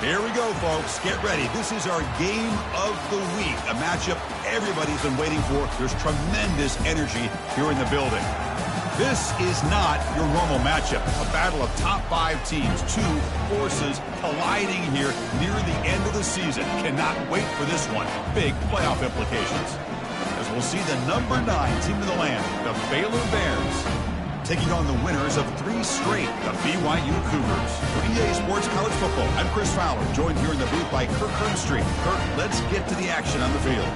Here we go, folks. Get ready. This is our game of the week, a matchup everybody's been waiting for. There's tremendous energy here in the building. This is not your normal matchup. A battle of top 5 teams, 2 forces colliding here near the end of the season. Cannot wait for this one. Big playoff implications. As we'll see the number 9 team in the land, the Baylor Bears, taking on the winners of 3 straight, the BYU Cougars. For EA Sports College Football, I'm Chris Fowler, joined here in the booth by Kirk Herbstreit. Kirk, let's get to the action on the field.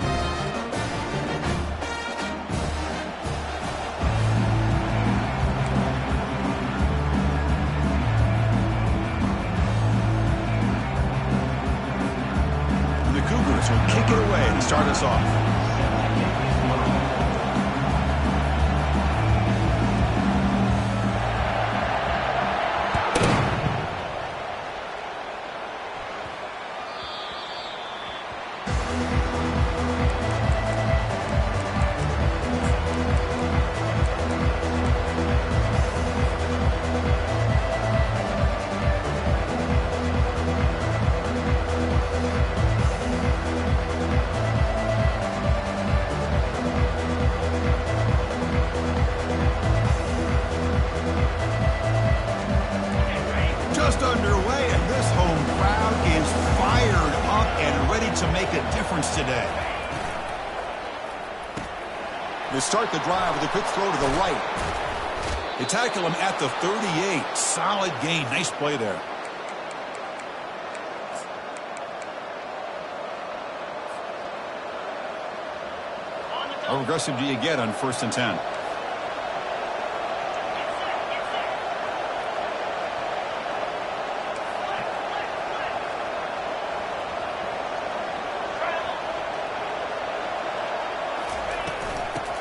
And the Cougars will kick it away and start us off. Just underway, and this home crowd is fired up and ready to make a difference today. They start the drive with a quick throw to the right. They tackle him at the 38. Solid gain. Nice play there. How aggressive do you get on 1st and 10?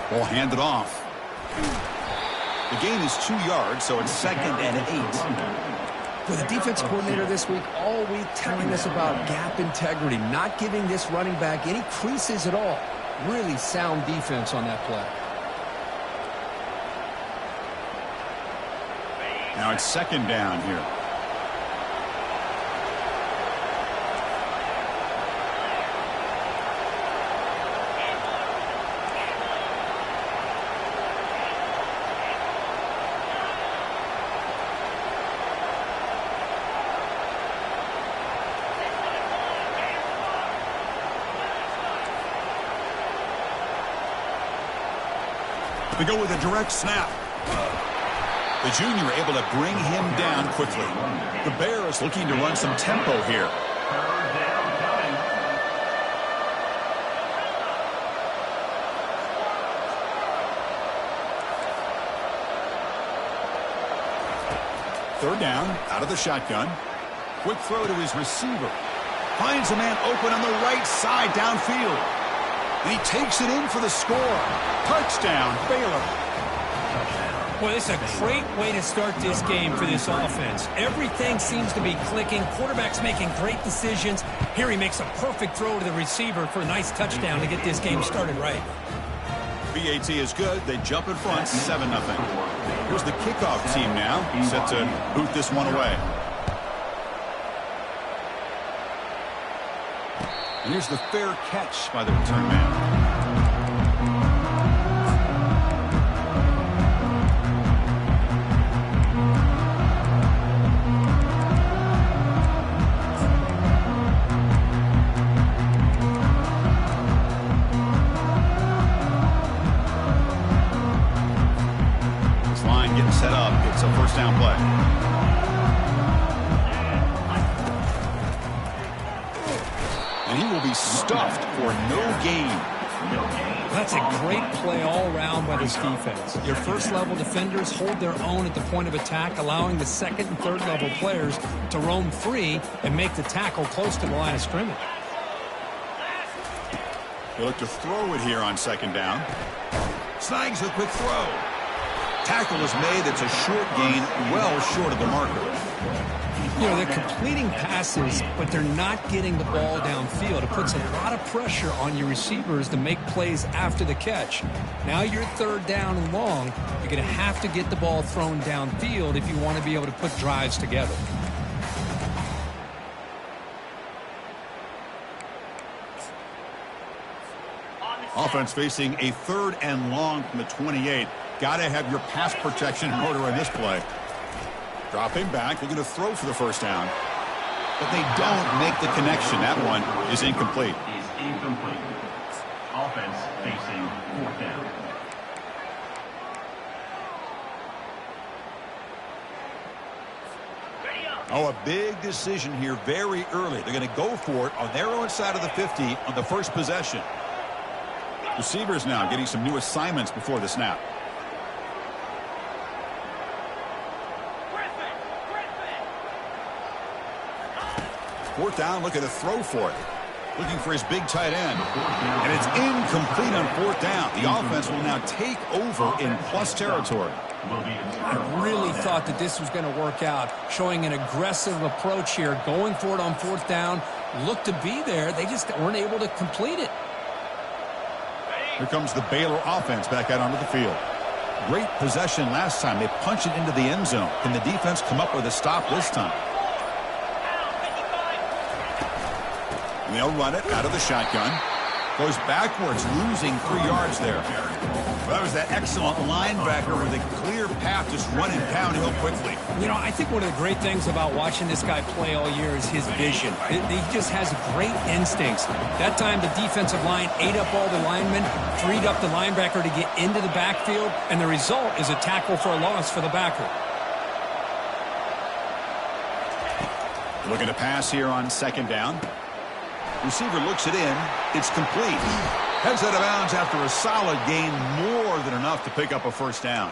Ball handed off. The gain is 2 yards, so it's 2nd and 8. For the defense coordinator this week, all week telling us about gap integrity, not giving this running back any creases at all. Really sound defense on that play. Now it's 2nd down here. They go with a direct snap. The junior able to bring him down quickly. The Bears looking to run some tempo here. Third down, out of the shotgun. Quick throw to his receiver. Finds a man open on the right side downfield. And he takes it in for the score. Touchdown, Baylor. Well, this is a great way to start this game for this offense. Everything seems to be clicking. Quarterback's making great decisions. Here he makes a perfect throw to the receiver for a nice touchdown to get this game started right. BAT is good. They jump in front, 7-0. Here's the kickoff team now, set to boot this one away. And here's the fair catch by the return man. This line getting set up. It's a 1st down play. And he will be stuffed for no gain. That's a great play all around by this defense. Your first-level defenders hold their own at the point of attack, allowing the 2nd and 3rd level players to roam free and make the tackle close to the line of scrimmage. They look to throw it here on 2nd down. Snags a quick throw. Tackle is made. It's a short gain, well short of the marker. You know, they're completing passes, but they're not getting the ball downfield. It puts a lot of pressure on your receivers to make plays after the catch. Now you're 3rd down and long. You're going to have to get the ball thrown downfield if you want to be able to put drives together. Offense facing a 3rd and long from the 28. Got to have your pass protection in order in this play. Dropping back, looking to throw for the first down. But they don't make the connection. That one is incomplete. Offense facing 4th down. Oh, a big decision here very early. They're going to go for it on their own side of the 50 on the first possession. Receivers now getting some new assignments before the snap. Fourth down, looking to throw for it. Looking for his big tight end. And it's incomplete on 4th down. The offense will now take over in plus territory. I really thought that this was going to work out, showing an aggressive approach here, going for it on 4th down. Looked to be there. They just weren't able to complete it. Here comes the Baylor offense back out onto the field. Great possession last time. They punch it into the end zone. Can the defense come up with a stop this time? And they'll run it out of the shotgun. Goes backwards, losing 3 yards there. Well, that was that excellent linebacker with a clear path, just running downhill quickly. You know, I think one of the great things about watching this guy play all year is his vision. He just has great instincts. That time, the defensive line ate up all the linemen, freed up the linebacker to get into the backfield, and the result is a tackle for a loss for the backer. Looking to pass here on 2nd down. Receiver looks it in. It's complete. Heads out of bounds after a solid gain, more than enough to pick up a first down.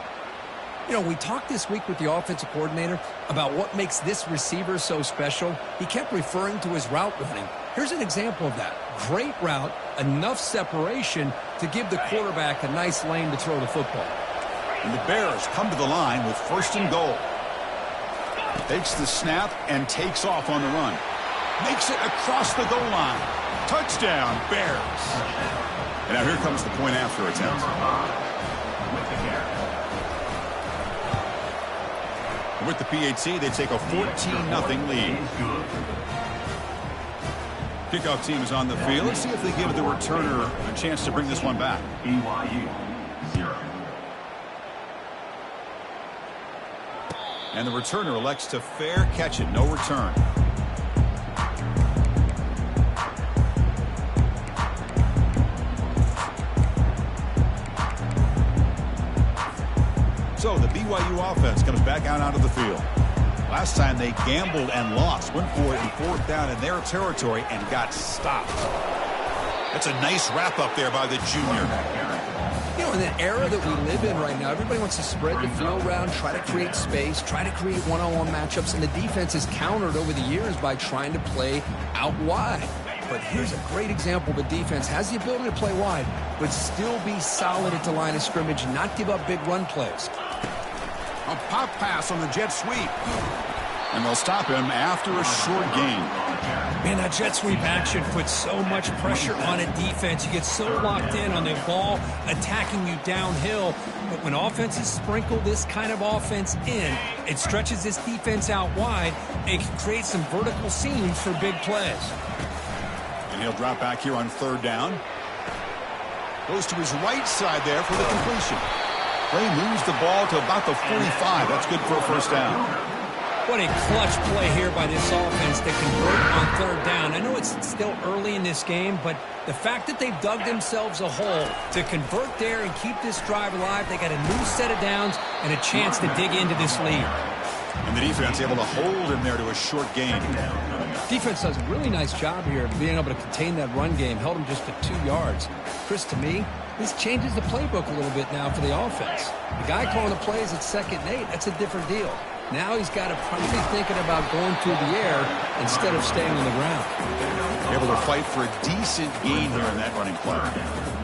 You know, we talked this week with the offensive coordinator about what makes this receiver so special. He kept referring to his route running. Here's an example of that. Great route, enough separation to give the quarterback a nice lane to throw the football. And the Bears come to the line with 1st and goal. Takes the snap and takes off on the run. Makes it across the goal line. Touchdown, Bears. And now here comes the point after attempt. With the PAT, they take a 14-0 lead. Kickoff team is on the field. Let's see if they give the returner a chance to bring this one back. BYU 0. And the returner elects to fair catch it. No return. So the BYU offense comes back out onto the field. Last time they gambled and lost. Went for it in 4th down in their territory and got stopped. That's a nice wrap up there by the junior. You know, in the era that we live in right now, everybody wants to spread the field around, try to create space, try to create one-on-one matchups, and the defense is countered over the years by trying to play out wide. But here's a great example. The defense has the ability to play wide, but still be solid at the line of scrimmage, not give up big run plays. A pop pass on the jet sweep. And they'll stop him after a short gain. Man, that jet sweep action puts so much pressure on a defense. You get so locked in on the ball attacking you downhill. But when offenses sprinkle this kind of offense in, it stretches this defense out wide and can create some vertical seams for big plays. And he'll drop back here on 3rd down. Goes to his right side there for the completion. Play moves the ball to about the 45. That's good for a first down. What a clutch play here by this offense to convert on 3rd down. I know it's still early in this game, but the fact that they've dug themselves a hole to convert there and keep this drive alive, they got a new set of downs and a chance to dig into this lead. And the defense able to hold him there to a short gain. Defense does a really nice job here of being able to contain that run game. Held him just to 2 yards. Chris, to me, this changes the playbook a little bit now for the offense. The guy calling the plays at 2nd and 8, that's a different deal. Now he's got to probably be thinking about going through the air instead of staying on the ground. Able to fight for a decent gain here in that running play.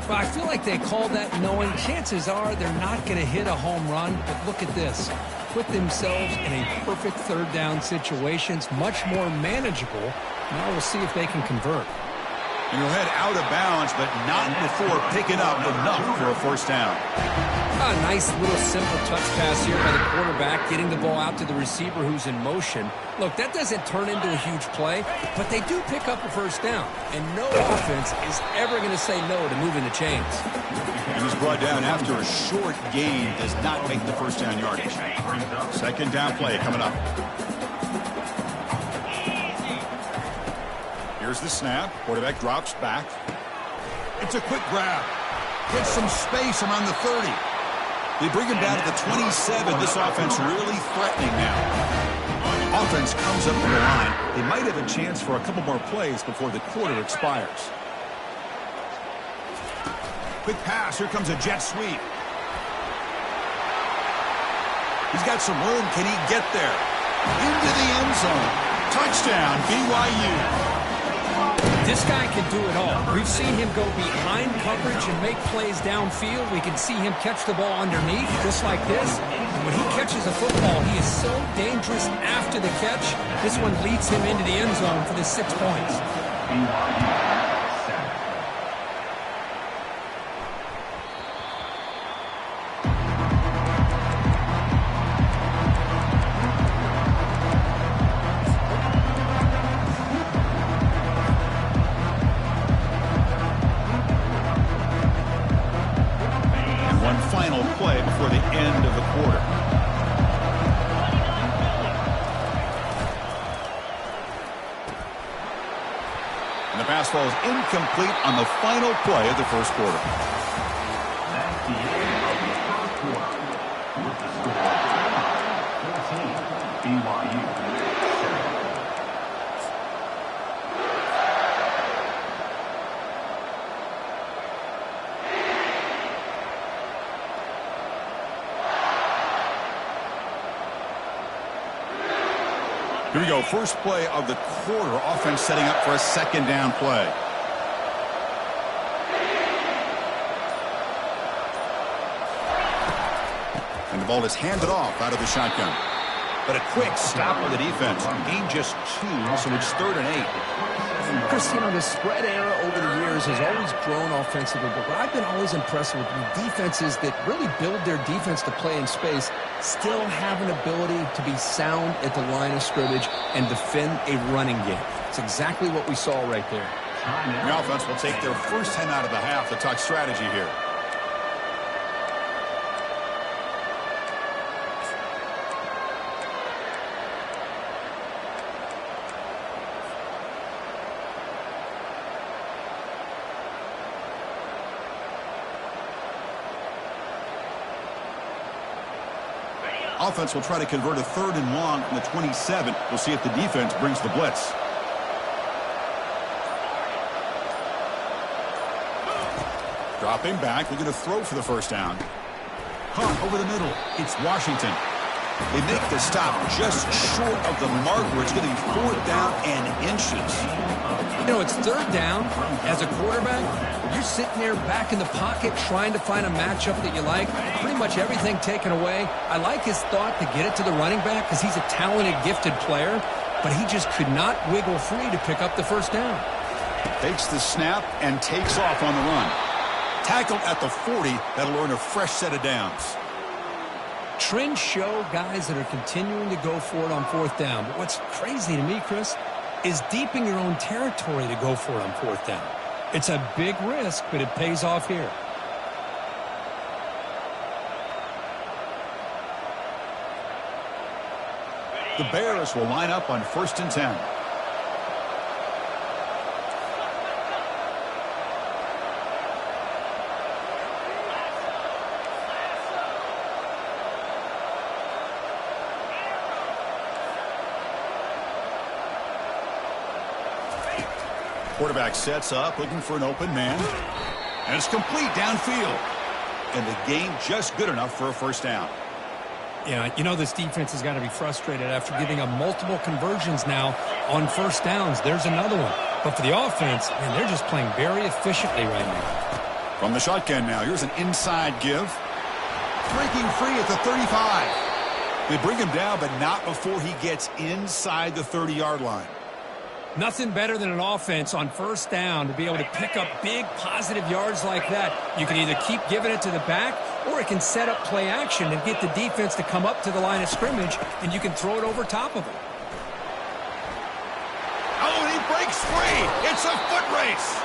Well, I feel like they call that knowing chances are they're not going to hit a home run, but look at this. Put themselves in a perfect 3rd down situation. It's much more manageable. Now we'll see if they can convert. And he'll head out of bounds, but not before picking up enough for a first down. A nice little simple touch pass here by the quarterback, getting the ball out to the receiver who's in motion. Look, that doesn't turn into a huge play, but they do pick up a first down. And no offense is ever going to say no to moving the chains. And he's brought down after a short gain, does not make the first down yardage. Second down play coming up. Here's the snap. Quarterback drops back. It's a quick grab. Gets some space around the 30. They bring him down to the 27. This offense really threatening now. Offense comes up to the line. They might have a chance for a couple more plays before the quarter expires. Quick pass. Here comes a jet sweep. He's got some room. Can he get there? Into the end zone. Touchdown, BYU. This guy can do it all. We've seen him go behind coverage and make plays downfield. We can see him catch the ball underneath, just like this. And when he catches a football, he is so dangerous after the catch. This one leads him into the end zone for the 6 points. Falls incomplete on the final play of the first quarter. That's the end of the first quarter. With the score 14, BYU 7. Here we go. First play of the quarter. Offense setting up for a second down play. And the ball is handed off out of the shotgun. But a quick stop of the defense. Gain just 2, so it's 3rd and 8. Chris, you know, the spread era over the years has always grown offensively, but what I've been always impressed with defenses that really build their defense to play in space still have an ability to be sound at the line of scrimmage and defend a running game. It's exactly what we saw right there. The offense will take their first 10 out of the half to talk strategy here. Offense will try to convert a 3rd and long from the 27. We'll see if the defense brings the blitz. Dropping back, looking to throw for the first down. Hunt over the middle. It's Washington. They make the stop just short of the mark where it's going to be 4th down and inches. You know, it's 3rd down. As a quarterback, you're sitting there back in the pocket trying to find a matchup that you like. Pretty much everything taken away. I like his thought to get it to the running back because he's a talented, gifted player, but he just could not wiggle free to pick up the first down. Takes the snap and takes off on the run. Tackled at the 40. That'll earn a fresh set of downs. Trends show guys that are continuing to go for it on 4th down. But what's crazy to me, Chris, is deep in your own territory to go for it on 4th down. It's a big risk, but it pays off here. The Bears will line up on 1st and 10. Quarterback sets up, looking for an open man. And it's complete downfield. And the gain just good enough for a first down. Yeah, you know this defense has got to be frustrated after giving up multiple conversions now on first downs. There's another one. But for the offense, man, they're just playing very efficiently right now. From the shotgun now, here's an inside give. Breaking free at the 35. They bring him down, but not before he gets inside the 30-yard line. Nothing better than an offense on first down to be able to pick up big positive yards like that. You can either keep giving it to the back, or it can set up play action and get the defense to come up to the line of scrimmage, and you can throw it over top of them. Oh, and he breaks free. It's a foot race.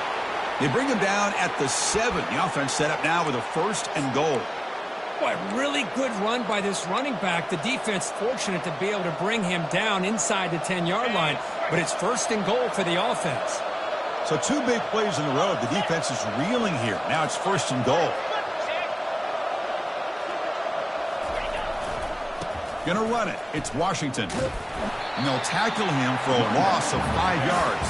They bring him down at the 7. The offense set up now with a 1st and goal. Boy, really good run by this running back. The defense fortunate to be able to bring him down inside the 10-yard line, but it's 1st and goal for the offense. So 2 big plays in a row. The defense is reeling here. Now it's 1st and goal. Gonna run it. It's Washington. And they'll tackle him for a loss of 5 yards.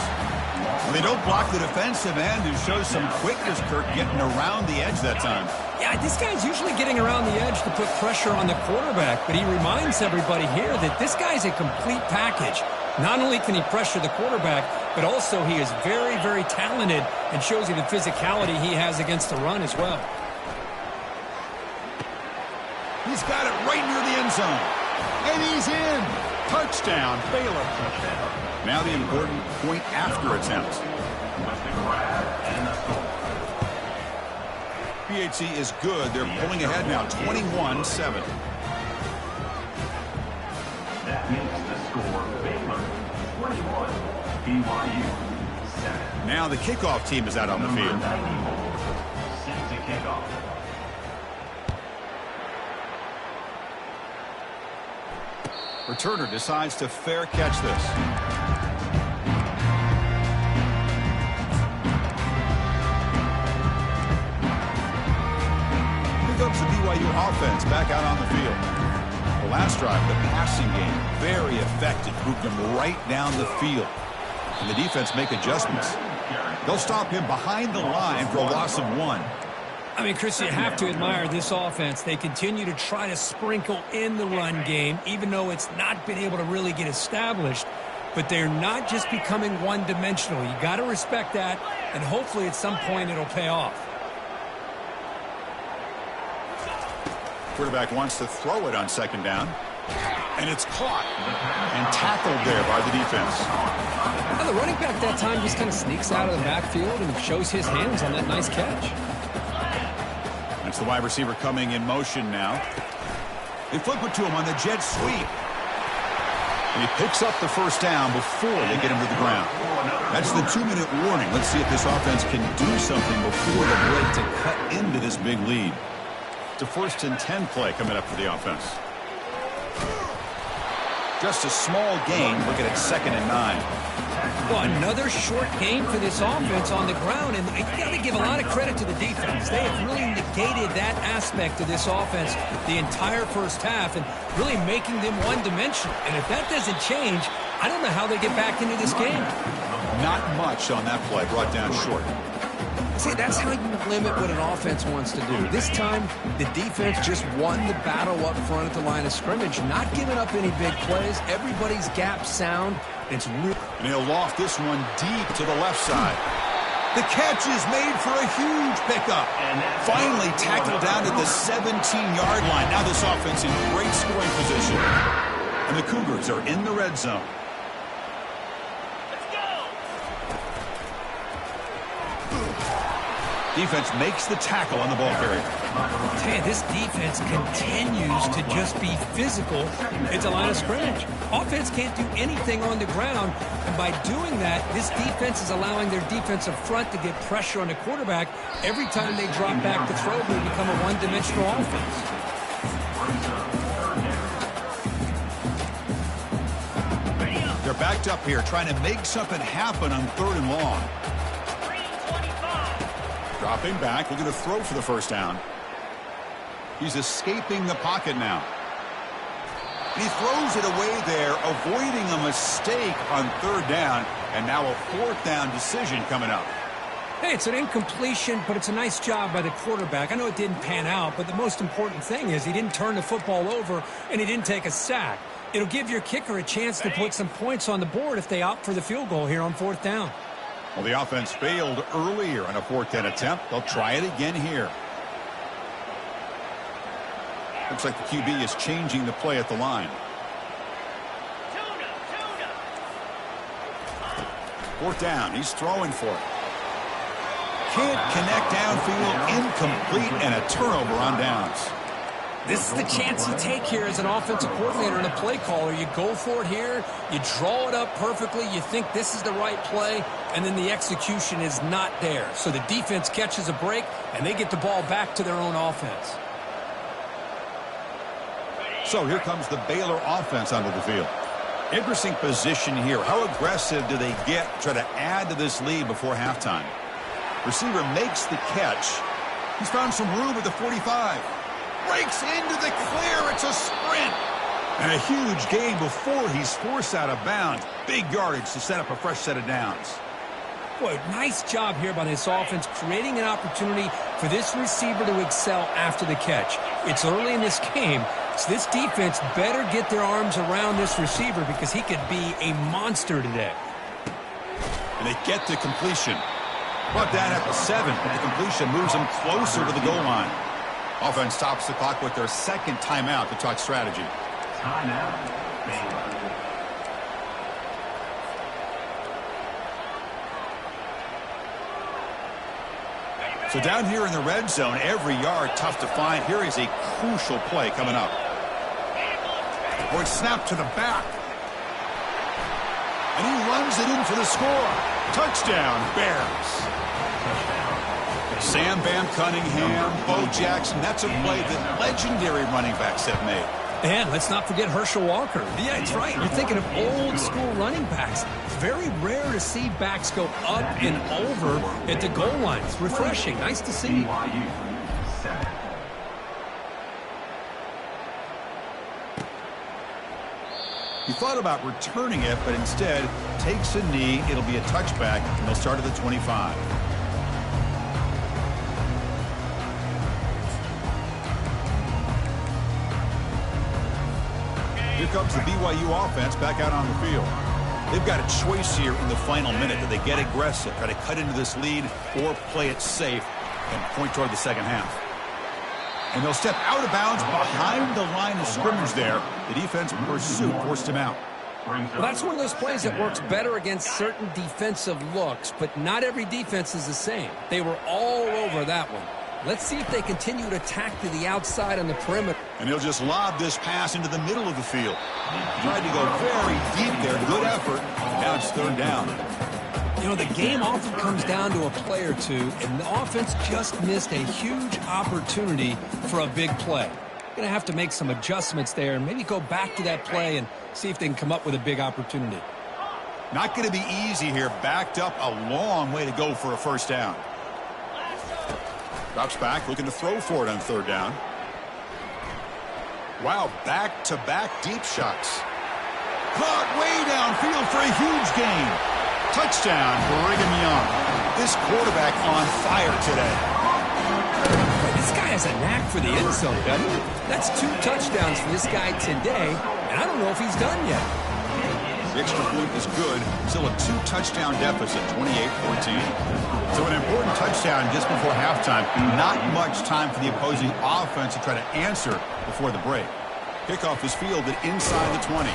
Well, they don't block the defensive end, who shows some quickness, Kirk, getting around the edge that time. Yeah, this guy's usually getting around the edge to put pressure on the quarterback, but he reminds everybody here that this guy's a complete package. Not only can he pressure the quarterback, but also he is very, very talented and shows you the physicality he has against the run as well. He's got it right near the end zone. And he's in. Touchdown, Baylor. Now the important point after attempt. PHC is good. They're pulling ahead now, 21-7. That makes the score Baylor 21, BYU 7. Now the kickoff team is out on the field. Set to kick off. Returner decides to fair catch this. Here comes the BYU offense back out on the field. The last drive, the passing game, very effective. Moved him right down the field. And the defense make adjustments. They'll stop him behind the line for a loss of 1. I mean, Chris, you have to admire this offense. They continue to try to sprinkle in the run game, even though it's not been able to really get established. But they're not just becoming one-dimensional. You got to respect that, and hopefully at some point it'll pay off. Quarterback wants to throw it on 2nd down. And it's caught and tackled there by the defense. Now, the running back that time just kind of sneaks out of the backfield and shows his hands on that nice catch. That's the wide receiver coming in motion now. They flip it to him on the jet sweep. And he picks up the 1st down before they get him to the ground. That's the 2-minute warning. Let's see if this offense can do something before the break to cut into this big lead. It's a 1st and 10 play coming up for the offense. Just a small gain. Looking at 2nd and 9. Well, another short gain for this offense on the ground, and you got to give a lot of credit to the defense. They have really negated that aspect of this offense the entire first half and really making them one-dimensional. And if that doesn't change, I don't know how they get back into this game. Not much on that play. Brought down short. See, that's how you limit what an offense wants to do. This time, the defense just won the battle up front at the line of scrimmage, not giving up any big plays. Everybody's gap sound. It's real. And he'll loft this one deep to the left side. The catch is made for a huge pickup. Finally tackled down at the 17-yard line. Now this offense in great scoring position. And the Cougars are in the red zone. Defense makes the tackle on the ball carrier. Man, this defense continues to just be physical at the line of scrimmage. Offense can't do anything on the ground, and by doing that, this defense is allowing their defensive front to get pressure on the quarterback. Every time they drop back to throw, they become a one-dimensional offense. They're backed up here, trying to make something happen on 3rd and long. Dropping back, looking to throw for the 1st down. He's escaping the pocket now. And he throws it away there, avoiding a mistake on 3rd down, and now a 4th down decision coming up. Hey, it's an incompletion, but it's a nice job by the quarterback. I know it didn't pan out, but the most important thing is he didn't turn the football over, and he didn't take a sack. It'll give your kicker a chance to put some points on the board if they opt for the field goal here on 4th down. Well, the offense failed earlier on a 4th down attempt. They'll try it again here. Looks like the QB is changing the play at the line. Fourth down. He's throwing for it. Can't connect downfield. Incomplete, and a turnover on downs. This is the chance you take here as an offensive coordinator and a play caller. You go for it here. You draw it up perfectly. You think this is the right play, and then the execution is not there. So the defense catches a break, and they get the ball back to their own offense. So here comes the Baylor offense onto the field. Interesting position here. How aggressive do they get to try to add to this lead before halftime? Receiver makes the catch. He's found some room at the 45. Breaks into the clear. It's a sprint. And a huge gain before he's forced out of bounds. Big yardage to set up a fresh set of downs. Boy, nice job here by this offense, creating an opportunity for this receiver to excel after the catch. It's early in this game, so this defense better get their arms around this receiver because he could be a monster today. And they get the completion. Brought down at the 7. The completion moves them closer to the goal line. Offense stops the clock with their second timeout to talk strategy. Timeout. Baylor. So down here in the red zone, every yard tough to find. Here is a crucial play coming up. Boy, snap to the back. And he runs it in for the score. Touchdown, Bears. Sam Bam Cunningham, Bo Jackson. That's a play that legendary running backs have made. And let's not forget Herschel Walker. Yeah, that's right. You're thinking of old school running backs. Very rare to see backs go up and over at the goal line. It's refreshing. Nice to see. BYU 7. He thought about returning it, but instead takes a knee. It'll be a touchback, and they'll start at the 25. Here comes the BYU offense back out on the field. They've got a choice here in the final minute. Do they get aggressive, try to cut into this lead, or play it safe and point toward the second half? And they'll step out of bounds behind the line of scrimmage there. The defense in pursuit forced him out. Well, that's one of those plays that works better against certain defensive looks, but not every defense is the same. They were all over that one. Let's see if they continue to attack to the outside on the perimeter. And he'll just lob this pass into the middle of the field. Tried to go very deep there. Good effort. Now it's third down. You know, the game often comes down to a play or two, and the offense just missed a huge opportunity for a big play. Going to have to make some adjustments there and maybe go back to that play and see if they can come up with a big opportunity. Not going to be easy here. Backed up a long way to go for a first down. Drops back, looking to throw for it on third down. Wow, back-to-back deep shots. Caught way downfield for a huge gain. Touchdown, Brigham Young. This quarterback on fire today. This guy has a knack for the end zone, doesn't he? That's 2 touchdowns for this guy today, and I don't know if he's done yet. The extra point is good. Still a 2-touchdown deficit, 28-14. So an important touchdown just before halftime. Not much time for the opposing offense to try to answer before the break. Kickoff is fielded inside the 20.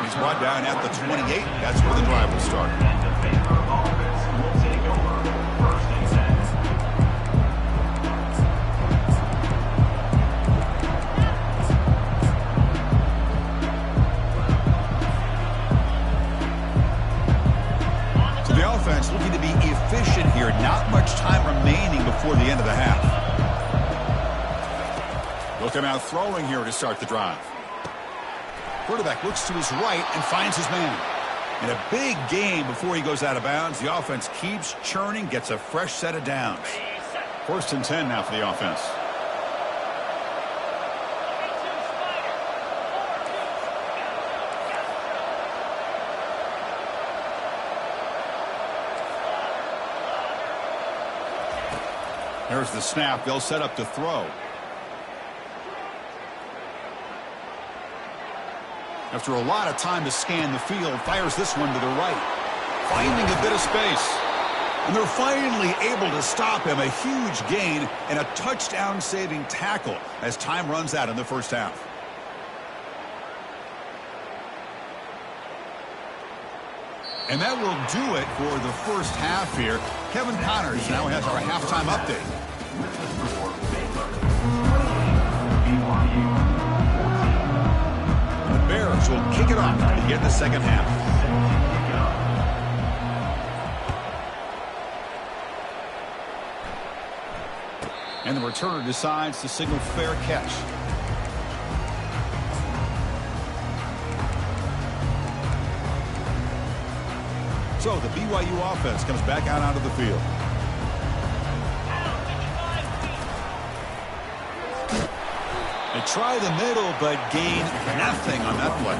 He's brought down at the 28. That's where the drive will start. And the Baylor offense will take over. First and 10. So the offense looking to be efficient here. Not much time remaining before the end of the half. They'll come out throwing here to start the drive. Quarterback looks to his right and finds his man. And a big gain before he goes out of bounds. The offense keeps churning, gets a fresh set of downs. First and 10 now for the offense. There's the snap. They'll set up to throw. After a lot of time to scan the field, fires this one to the right. Finding a bit of space. And they're finally able to stop him. A huge gain and a touchdown-saving tackle as time runs out in the first half. And that will do it for the first half here. Kevin Connors now has our halftime update. The Bears will kick it off to begin the second half. And the returner decides to signal fair catch. So the BYU offense comes back out onto the field. They try the middle, but gain nothing on that play.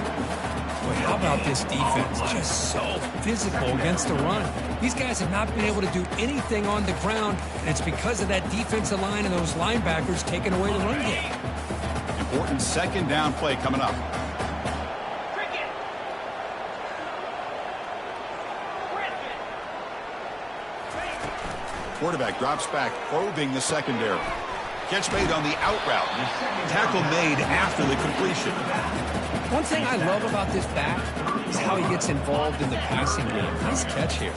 Boy, how about this defense? Just so physical against the run. These guys have not been able to do anything on the ground, and it's because of that defensive line and those linebackers taking away the run game. Important second down play coming up. Quarterback drops back, probing the secondary. Catch made on the out route. Tackle made after the completion. One thing I love about this back is how he gets involved in the passing game. Nice catch here.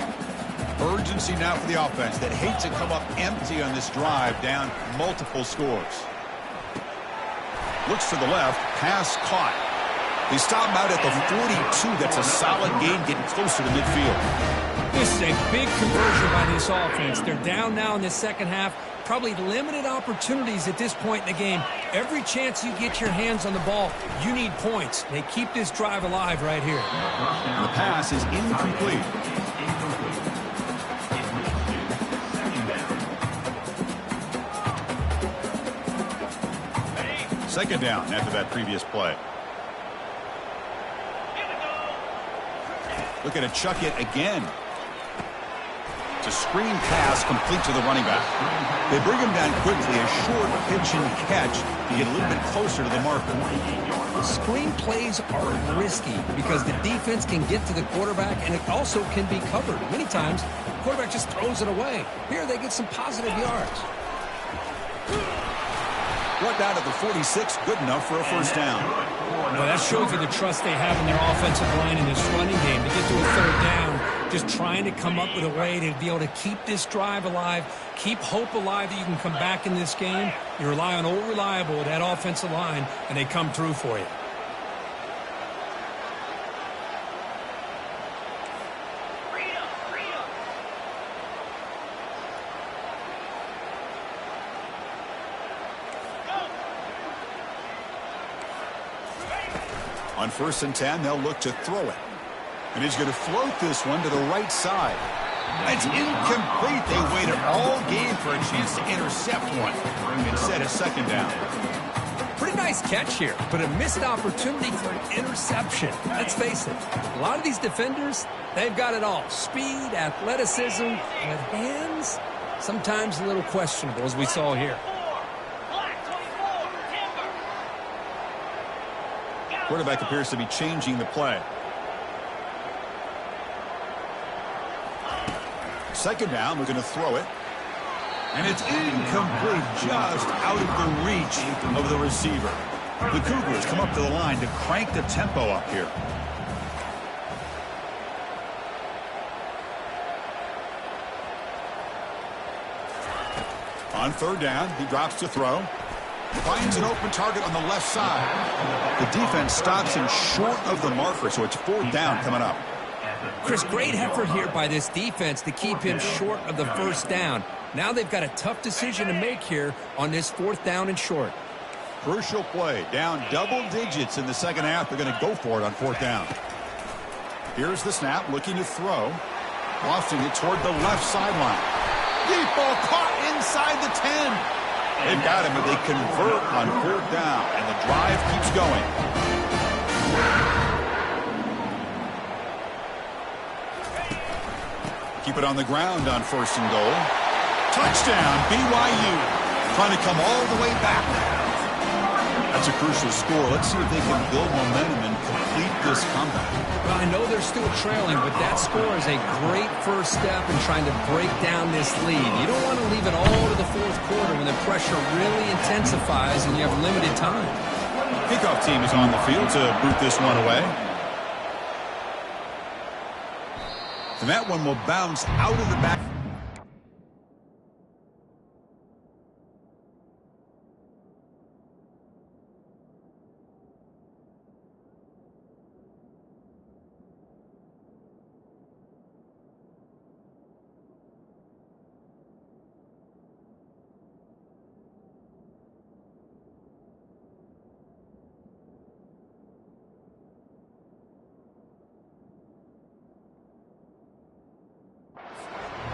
Urgency now for the offense that hate to come up empty on this drive, down multiple scores. Looks to the left, pass caught. They stop him out at the 42. That's a solid gain, getting closer to midfield. This is a big conversion by this offense. They're down now in the second half. Probably limited opportunities at this point in the game. Every chance you get your hands on the ball, you need points. They keep this drive alive right here. And the pass is incomplete. Second down after that previous play. Looking to chuck it again. It's a screen pass complete to the running back. They bring him down quickly, a short pitch and catch to get a little bit closer to the marker. Screen plays are risky because the defense can get to the quarterback, and it also can be covered. Many times, the quarterback just throws it away. Here, they get some positive yards. Brought down to the 46, good enough for a first down. Well, that shows you the trust they have in their offensive line in this running game to get to a third down. Just trying to come up with a way to be able to keep this drive alive, keep hope alive that you can come back in this game. You rely on old reliable, that offensive line, and they come through for you. On 1st and 10, they'll look to throw it. And he's going to float this one to the right side. It's incomplete. They waited all game for a chance to intercept one. Instead, a second down. Pretty nice catch here, but a missed opportunity for an interception. Let's face it, a lot of these defenders, they've got it all. Speed, athleticism, with hands, sometimes a little questionable, as we saw here. Quarterback appears to be changing the play. Second down, looking to throw it. And it's incomplete, just out of the reach of the receiver. The Cougars come up to the line to crank the tempo up here. On third down, he drops to throw. Finds an open target on the left side. The defense stops him short of the marker, so it's fourth down coming up. Chris, great effort here by this defense to keep him short of the first down. Now they've got a tough decision to make here on this fourth down and short. Crucial play, down double digits in the second half. They're going to go for it on fourth down. Here's the snap, looking to throw. Lofting it toward the left sideline. Deep ball caught inside the 10. They've got him, but they convert on fourth down, and the drive keeps going. Keep it on the ground on 1st and goal. Touchdown, BYU. Trying to come all the way back. That's a crucial score. Let's see if they can build momentum and complete this comeback. Well, I know they're still trailing, but that score is a great first step in trying to break down this lead. You don't want to leave it all to the fourth quarter when the pressure really intensifies and you have limited time. Kickoff team is on the field to boot this one away. And that one will bounce out of the back.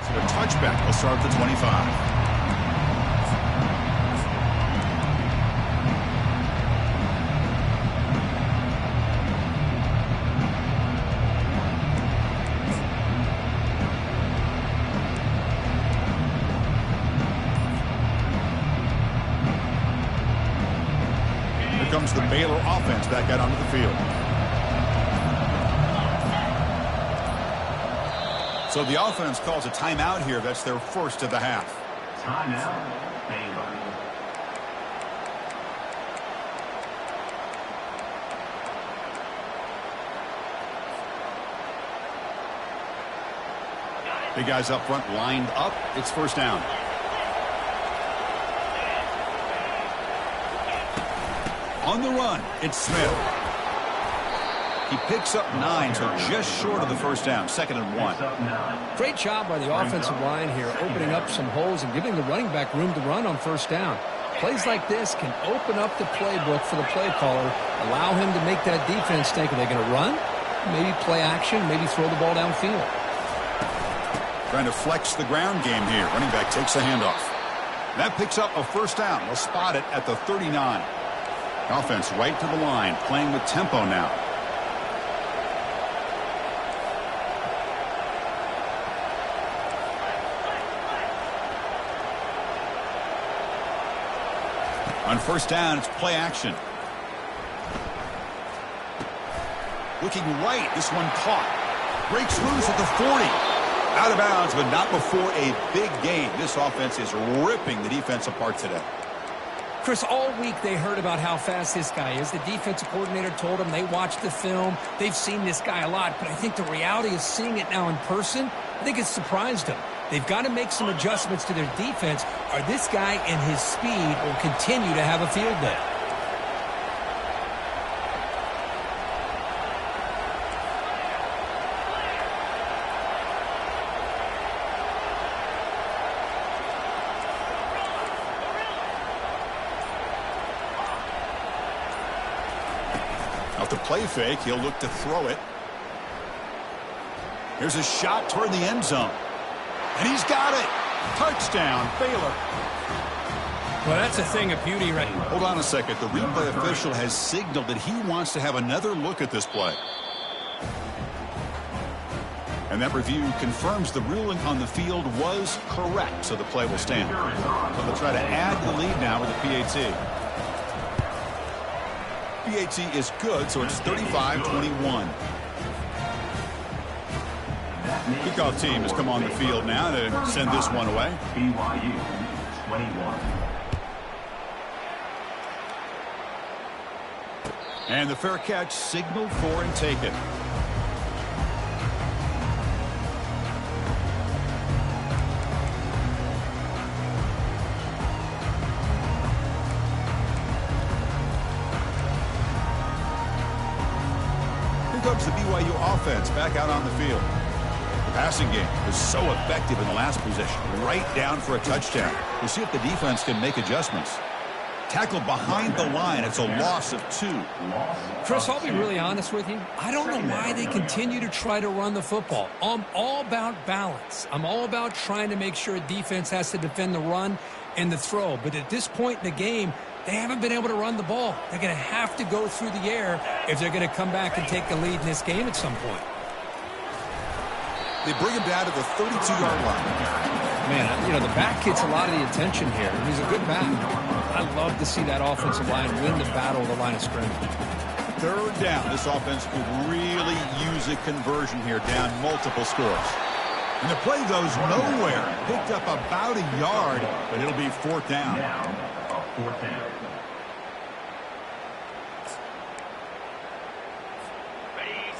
So the touchback will start at the 25. Here comes the Baylor offense back out onto the field. So the offense calls a timeout here. That's their first of the half. Timeout, Baylor. Big guys up front lined up. It's first down. On the run, it's Smith. He picks up 9, so just short of the first down. 2nd and 1. Great job by the offensive line here, opening up some holes and giving the running back room to run on first down. Plays like this can open up the playbook for the play caller, allow him to make that defense think, are they going to run? Maybe play action, maybe throw the ball downfield. Trying to flex the ground game here. Running back takes a handoff. That picks up a first down. They'll spot it at the 39. Offense right to the line, playing with tempo now. On first down, it's play action. Looking right, this one caught. Breaks loose at the 40. Out of bounds, but not before a big gain. This offense is ripping the defense apart today. Chris, all week they heard about how fast this guy is. The defensive coordinator told them they watched the film. They've seen this guy a lot, but I think the reality is seeing it now in person, I think it's surprised them. They've got to make some adjustments to their defense, or this guy and his speed will continue to have a field day. Off the play fake, he'll look to throw it. Here's a shot toward the end zone. And he's got it. Touchdown, Baylor. Well, that's a thing of beauty right now. Hold on a second. The replay official has signaled that he wants to have another look at this play. And that review confirms the ruling on the field was correct, so the play will stand. So they'll try to add the lead now with the PAT. PAT is good, so it's 35-21. Kickoff team has come on the field now to send this one away. BYU 21. And the fair catch signaled for and taken. Here comes the BYU offense back out on the field. The passing game was so effective in the last possession, right down for a touchdown. We'll see if the defense can make adjustments. Tackled behind the line. It's a loss of 2. Chris, I'll be really honest with you. I don't know why they continue to try to run the football. I'm all about balance. I'm all about trying to make sure a defense has to defend the run and the throw. But at this point in the game, they haven't been able to run the ball. They're going to have to go through the air if they're going to come back and take the lead in this game at some point. They bring him down to the 32-yard line. Man, you know, the back gets a lot of the attention here. He's a good back. I love to see that offensive line win the battle of the line of scrimmage. 3rd down. This offense could really use a conversion here, down multiple scores. And the play goes nowhere. Picked up about a yard, but it'll be 4th down. Now, a 4th down.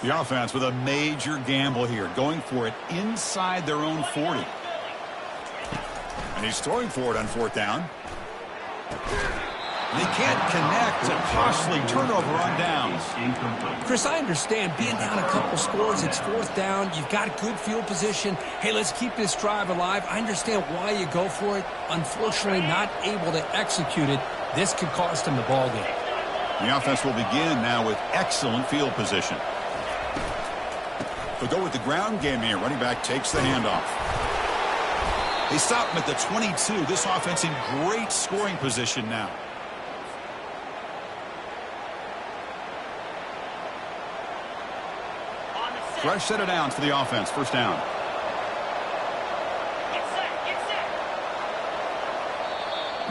The offense with a major gamble here, going for it inside their own 40. And he's throwing for it on 4th down. They can't connect. A costly turnover on downs. Chris, I understand being down a couple scores. It's 4th down. You've got good field position. Hey, let's keep this drive alive. I understand why you go for it. Unfortunately, not able to execute it. This could cost him the ball game. The offense will begin now with excellent field position. They'll go with the ground game here. Running back takes the handoff. They stop him at the 22. This offense in great scoring position now. Fresh set of downs for the offense. 1st down.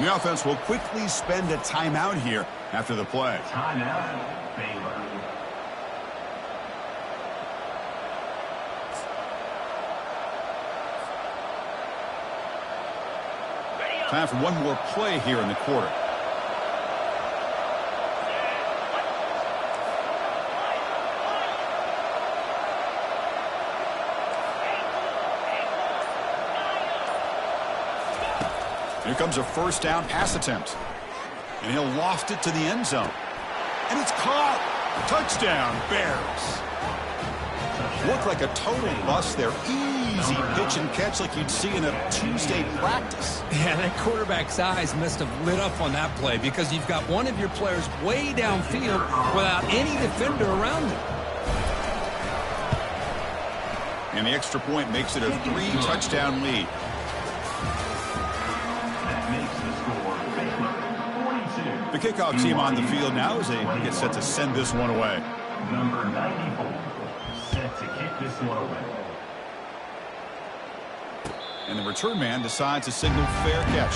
The offense will quickly spend a timeout here after the play. Timeout, Baylor. Time for one more play here in the quarter. Here comes a 1st down pass attempt. And he'll loft it to the end zone. And it's caught. Touchdown, Bears. Looked like a total bust there. Easy pitch and catch like you'd see in a Tuesday practice. Yeah, that quarterback's eyes must have lit up on that play because you've got one of your players way downfield without any defender around him. And the extra point makes it a 3-touchdown lead. The kickoff team on the field now as they get set to send this one away. Number 94, set to kick this one away. And the return man decides to signal fair catch.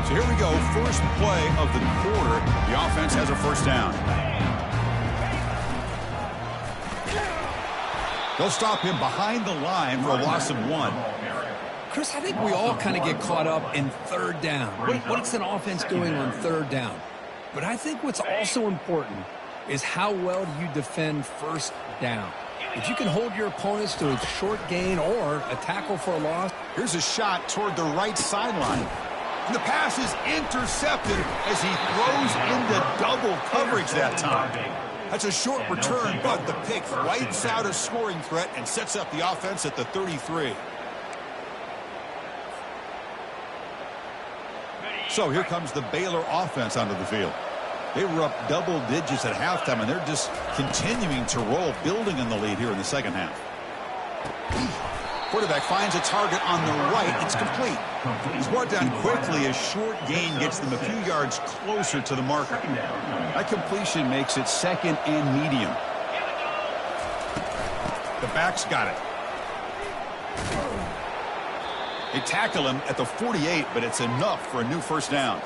So here we go, first play of the quarter. The offense has a 1st down. They'll stop him behind the line for a loss of 1. Chris, I think we all kind of get caught up in 3rd down. What's an offense doing on 3rd down? But I think what's also important is how well do you defend 1st down. If you can hold your opponents to a short gain or a tackle for a loss. Here's a shot toward the right sideline. And the pass is intercepted as he throws into double coverage that time. That's a short return, but the pick wipes out a scoring threat and sets up the offense at the 33. So here comes the Baylor offense onto the field. They were up double digits at halftime, and they're just continuing to roll, building in the lead here in the 2nd half. Quarterback finds a target on the right. It's complete. He's brought down quickly. A short gain gets them a few yards closer to the marker. That completion makes it 2nd and medium. The back's got it. They tackle him at the 48, but it's enough for a new 1st down.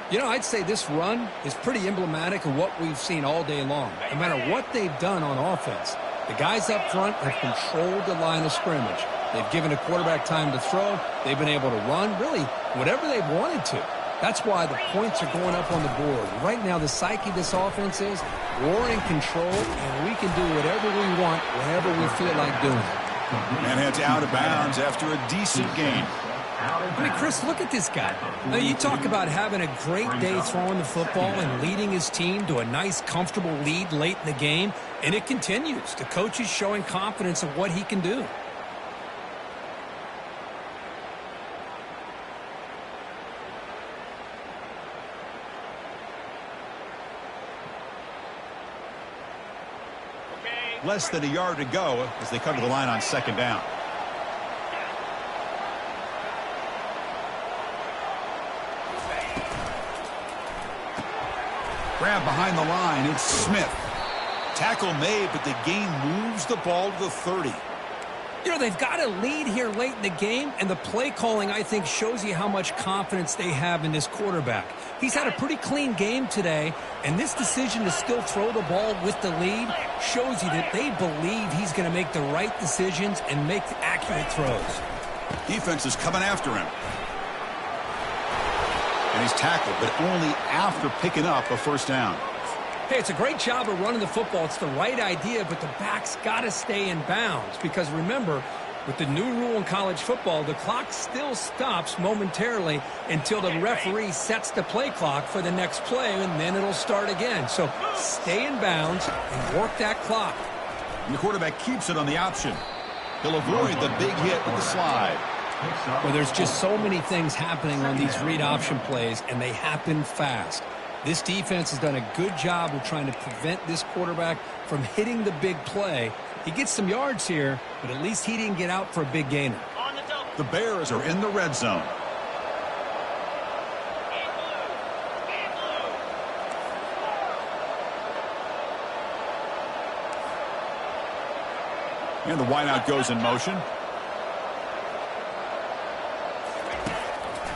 You know, I'd say this run is pretty emblematic of what we've seen all day long. No matter what they've done on offense, the guys up front have controlled the line of scrimmage. They've given a quarterback time to throw. They've been able to run, really, whatever they've wanted to. That's why the points are going up on the board. Right now, the psyche of this offense is we're in control, and we can do whatever we want, whenever we feel like doing it. And heads out of bounds after a decent gain. I mean, Chris, look at this guy. Now, you talk about having a great day throwing the football and leading his team to a nice, comfortable lead late in the game, and it continues. The coach is showing confidence of what he can do. Less than a yard to go as they come to the line on 2nd down. Grab behind the line. It's Smith. Tackle made, but the gain moves the ball to the 30. You know, they've got a lead here late in the game, and the play calling, I think, shows you how much confidence they have in this quarterback. He's had a pretty clean game today, and this decision to still throw the ball with the lead shows you that they believe he's going to make the right decisions and make the accurate throws. Defense is coming after him. And he's tackled, but only after picking up a first down. Hey, it's a great job of running the football. It's the right idea, but the back's got to stay in bounds. Because remember, with the new rule in college football, the clock still stops momentarily until the referee sets the play clock for the next play, and then it'll start again. So stay in bounds and work that clock. And the quarterback keeps it on the option. He'll avoid the big hit with the slide. Well, there's just so many things happening on these read option plays, and they happen fast. This defense has done a good job of trying to prevent this quarterback from hitting the big play. He gets some yards here, but at least he didn't get out for a big gainer. The Bears are in the red zone. And the wideout goes in motion.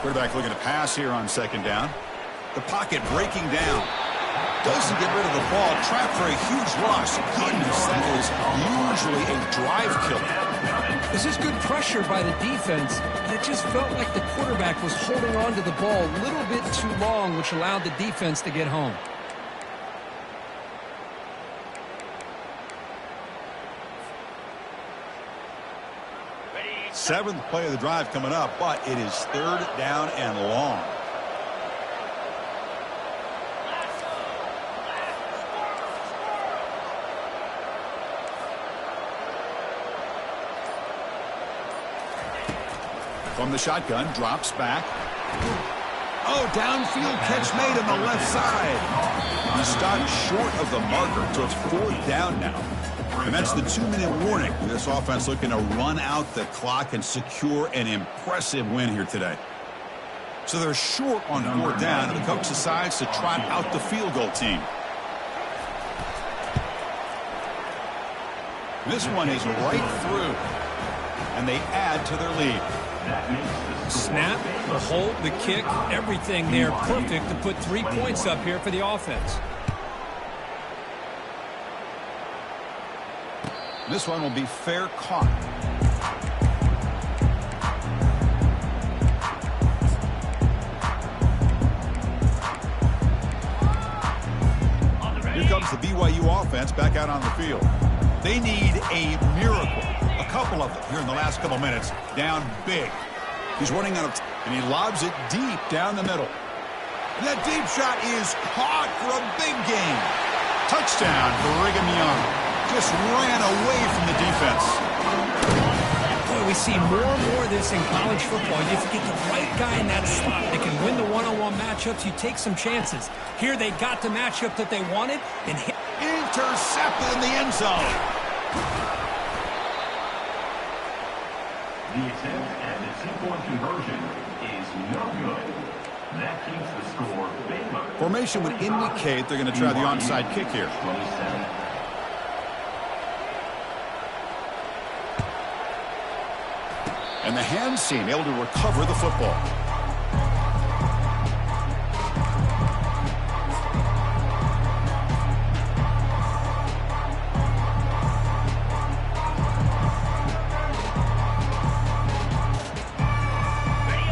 Quarterback looking to pass here on second down. The pocket breaking down. Doesn't get rid of the ball. Trapped for a huge loss. Goodness, that is usually a drive killer. This is good pressure by the defense, and it just felt like the quarterback was holding on to the ball a little bit too long, which allowed the defense to get home. Seventh play of the drive coming up, but it is third down and long. From the shotgun, drops back. Oh, downfield catch made on the left side. He stopped short of the marker, so it's fourth down now. And that's the 2-minute warning. This offense looking to run out the clock and secure an impressive win here today. So they're short on fourth down, and the coach decides to trot out the field goal team. This one is right through, and they add to their lead. Snap, the hold, the kick, everything there perfect to put 3 points up here for the offense. This one will be fair caught. Here comes the BYU offense back out on the field. They need a miracle. A couple of them here in the last couple minutes. Down big. He's running out of time, and he lobs it deep down the middle. And that deep shot is caught for a big gain. Touchdown, Brigham Young. Just ran away from the defense. Boy, we see more and more of this in college football. You have to get the right guy in that slot that can win the one-on-one matchups. You take some chances. Here they got the matchup that they wanted and hit. Intercepted in the end zone. The attempt at the two-point conversion is no good. That keeps the score Baylor. Formation would indicate they're going to try the onside kick here. 27. And the hands team able to recover the football.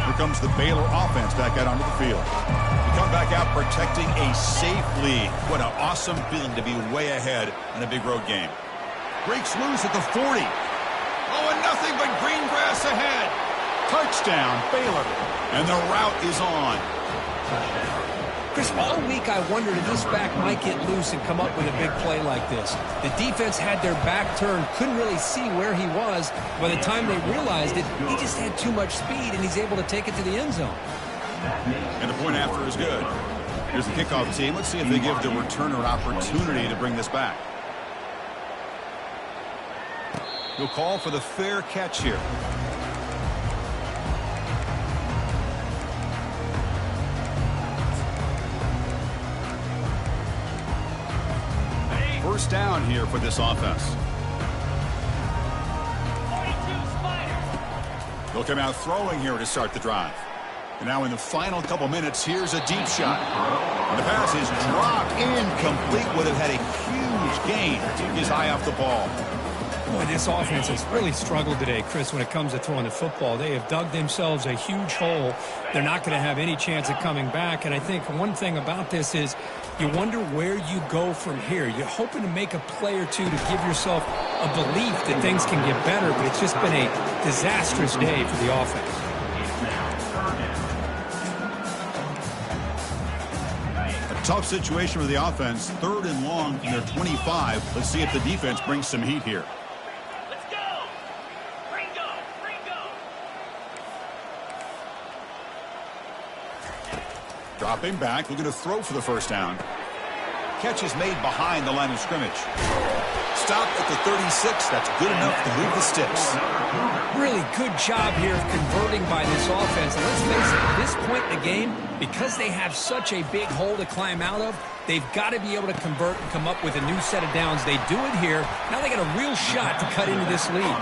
Here comes the Baylor offense back out onto the field. They come back out protecting a safe lead. What an awesome feeling to be way ahead in a big road game. Breaks loose at the 40. Oh, and nothing but green grass ahead. Touchdown, Baylor. And the route is on. Chris, all week I wondered if this back might get loose and come up with a big play like this. The defense had their back turned, couldn't really see where he was. By the time they realized it, he just had too much speed, and he's able to take it to the end zone. And the point after is good. Here's the kickoff team. Let's see if they give the returner an opportunity to bring this back. He'll call for the fair catch here. First down here for this offense. They'll come out throwing here to start the drive. And now in the final couple minutes, here's a deep shot. And the pass is dropped incomplete. Would have had a huge gain. Took his eye off the ball. Boy, this offense has really struggled today, Chris, when it comes to throwing the football. They have dug themselves a huge hole. They're not going to have any chance of coming back. And I think one thing about this is you wonder where you go from here. You're hoping to make a play or two to give yourself a belief that things can get better, but it's just been a disastrous day for the offense. Tough situation for the offense. 3rd and long from their 25. Let's see if the defense brings some heat here. Let's go. Ringo. Dropping back, looking to throw for the first down. Catch is made behind the line of scrimmage. Stopped at the 36. That's good enough to move the sticks. Really good job here of converting by this offense. And let's face it, at this point in the game, because they have such a big hole to climb out of, they've got to be able to convert and come up with a new set of downs. They do it here. Now they got a real shot to cut into this lead.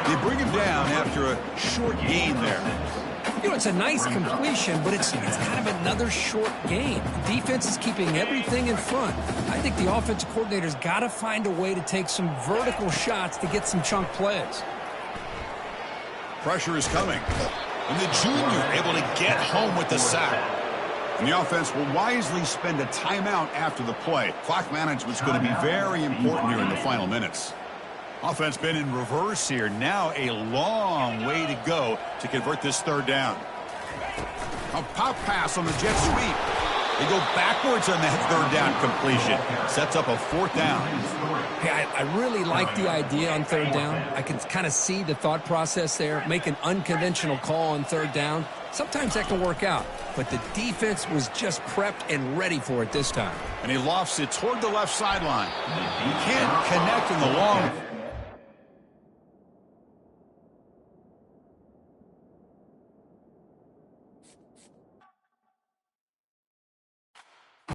They bring him down after a short gain there. You know, it's a nice completion, but it's kind of another short gain. The defense is keeping everything in front. I think the offensive coordinator's got to find a way to take some vertical shots to get some chunk plays. Pressure is coming. And the junior able to get home with the sack. And the offense will wisely spend a timeout after the play. Clock management's going to be very important here in the final minutes. Offense been in reverse here. Now a long way to go to convert this 3rd down. A pop pass on the jet sweep. They go backwards on that 3rd down completion. Sets up a 4th down. Hey, I really like the idea on 3rd down. I can kind of see the thought process there. Make an unconventional call on 3rd down. Sometimes that can work out. But the defense was just prepped and ready for it this time. And he lofts it toward the left sideline. Can't connect in the long